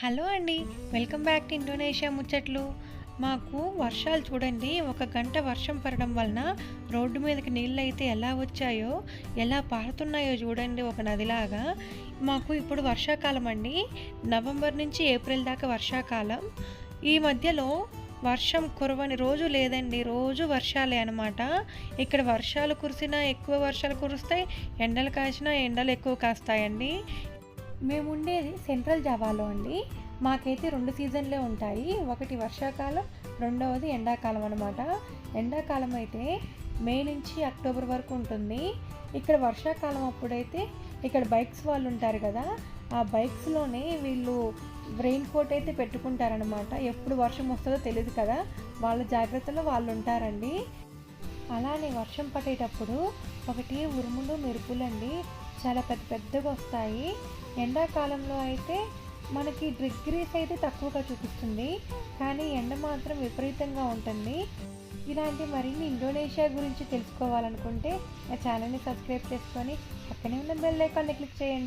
Hello అండి. Welcome back to Indonesia ముచ్చట్లు. మాకు వర్షాలు చూడండి, ఒక గంట వర్షం పడడం వలన రోడ్డు మీదకి నీళ్ళైతే ఎలా వచ్చాయో, ఎలా పారుతున్నాయో చూడండి ఒక నదిలాగా. మాకు ఇప్పుడు వర్షాకాలం అండి. నవంబర్ నుంచి ఏప్రిల్ దాకా వర్షాకాలం. ఈ మధ్యలో వర్షం కురవని రోజు లేదండి. రోజు వర్షాలే అనమాట. ఇక్కడ వర్షాలు కురిసినా ఎక్కువ వర్షాలు కురుస్తాయి, ఎండలు కాసినా ఎండలు ఎక్కువ కాస్తాయండి. మేముండేది సెంట్రల్ జావాలో అండి. మాకైతే 2 సీజన్లే ఉంటాయి. ఒకటి వర్షాకాలం, రెండవది ఎండాకాలం అనమాట. ఎండాకాలం అయితే మే నుంచి అక్టోబర్ వరకు ఉంటుంది. ఇక్కడ వర్షాకాలం అప్పుడైతే ఇక్కడ బైక్స్ వాళ్ళు ఉంటారు కదా, ఆ బైక్స్లోనే వీళ్ళు రెయిన్ కోట్ అయితే పెట్టుకుంటారనమాట. ఎప్పుడు వర్షం వస్తుందో తెలియదు కదా, వాళ్ళ జాగ్రత్తలో వాళ్ళు ఉంటారండి. అలానే వర్షం పడేటప్పుడు ఒకటి ఉరుములు మెరుపులండి చాలా పెద్ద పెద్దగా వస్తాయి. ఎండాకాలంలో అయితే మనకి డిగ్రీస్ అయితే తక్కువగా చూపిస్తుంది, కానీ ఎండ మాత్రం విపరీతంగా ఉంటుంది. ఇలాంటి మరిన్ని ఇండోనేషియా గురించి తెలుసుకోవాలనుకుంటే నా ఛానల్ని సబ్స్క్రైబ్ చేసుకొని పక్కనే ఉన్న బెల్ ఐకాన్ని క్లిక్ చేయండి.